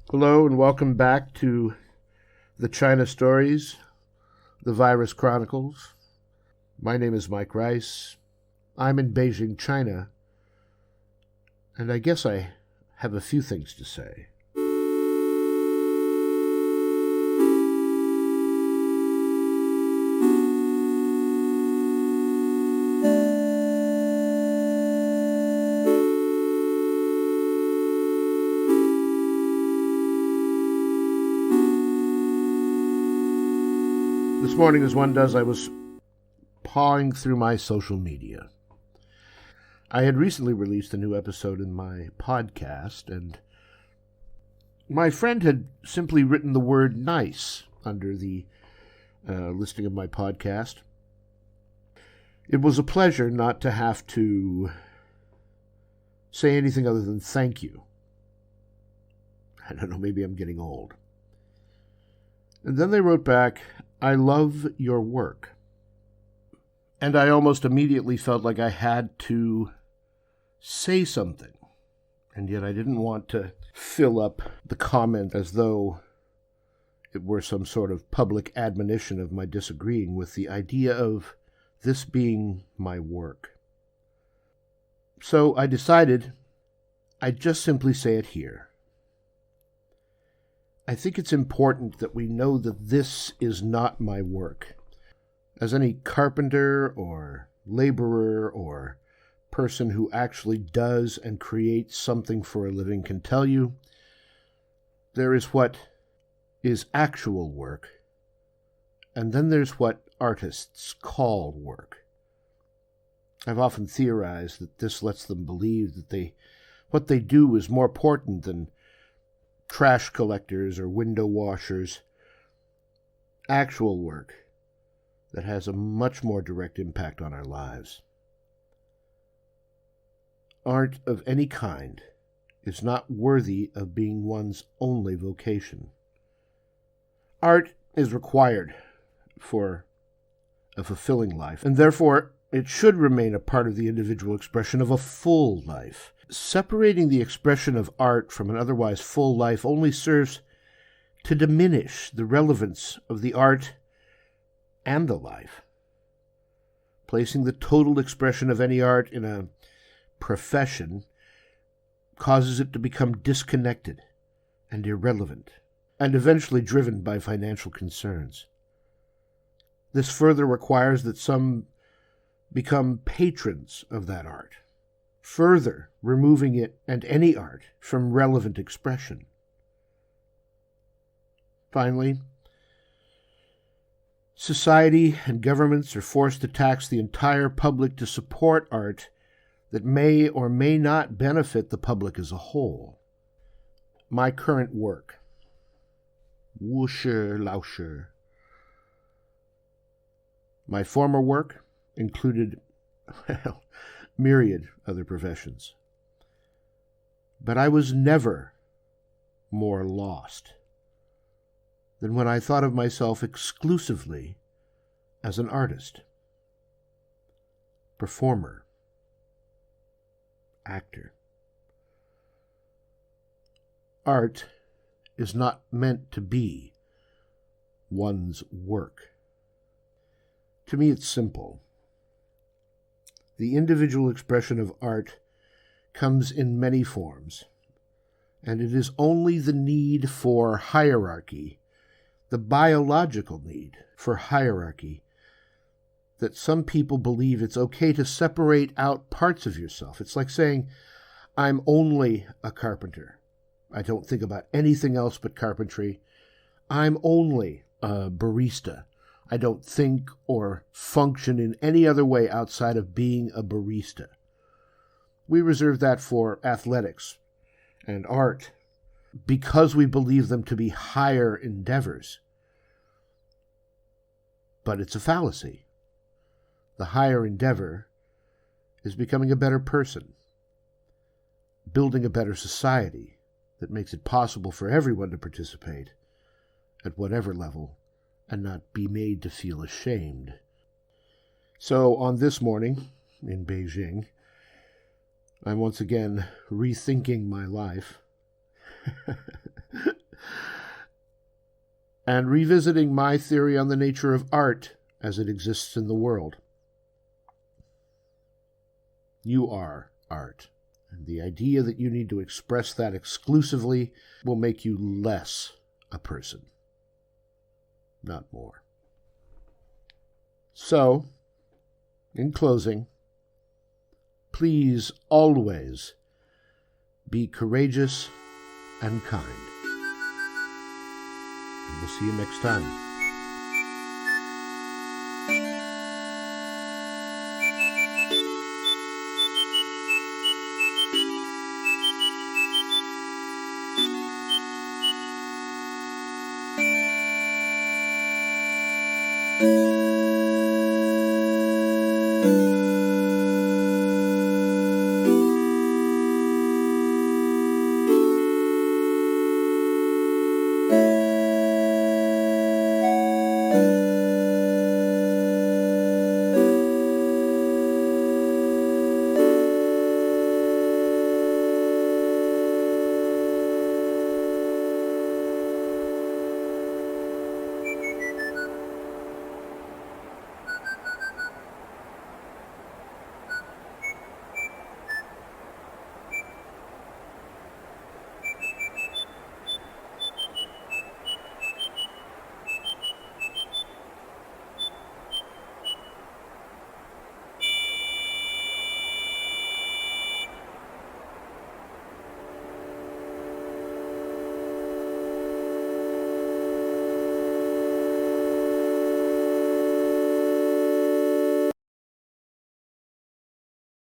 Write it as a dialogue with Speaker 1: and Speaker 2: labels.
Speaker 1: Hello and welcome back to the China Stories, the Virus Chronicles. My name is Mike Rice. I'm in Beijing, China, and I guess I have a few things to say. This morning, as one does, I was pawing through my social media. I had recently released a new episode in my podcast, and my friend had simply written the word nice under the listing of my podcast. It was a pleasure not to have to say anything other than thank you. I don't know, maybe I'm getting old. And then they wrote back, "I love your work." And I almost immediately felt like I had to say something. And yet I didn't want to fill up the comment as though it were some sort of public admonition of my disagreeing with the idea of this being my work. So I decided I'd just simply say it here. I think it's important that we know that this is not my work. As any carpenter or laborer or person who actually does and creates something for a living can tell you, there is what is actual work, and then there's what artists call work. I've often theorized that this lets them believe that what they do is more important than trash collectors or window washers. Actual work that has a much more direct impact on our lives. Art of any kind is not worthy of being one's only vocation. Art is required for a fulfilling life, and therefore it should remain a part of the individual expression of a full life. Separating the expression of art from an otherwise full life only serves to diminish the relevance of the art and the life. Placing the total expression of any art in a profession causes it to become disconnected and irrelevant, and eventually driven by financial concerns. This further requires that some become patrons of that art, further removing it and any art from relevant expression. Finally, society and governments are forced to tax the entire public to support art that may or may not benefit the public as a whole. My current work, Wusher Lauscher. My former work included, myriad other professions. But I was never more lost than when I thought of myself exclusively as an artist, performer, actor. Art is not meant to be one's work. To me, it's simple. The individual expression of art comes in many forms, and it is only the need for hierarchy, the biological need for hierarchy, that some people believe it's okay to separate out parts of yourself. It's like saying, I'm only a carpenter. I don't think about anything else but carpentry. I'm only a barista. I don't think or function in any other way outside of being a barista. We reserve that for athletics and art because we believe them to be higher endeavors. But it's a fallacy. The higher endeavor is becoming a better person, building a better society that makes it possible for everyone to participate at whatever level and not be made to feel ashamed. So on this morning in Beijing, I'm once again rethinking my life and revisiting my theory on the nature of art as it exists in the world. You are art, and the idea that you need to express that exclusively will make you less a person, not more. So, in closing, please always be courageous and kind. And we'll see you next time.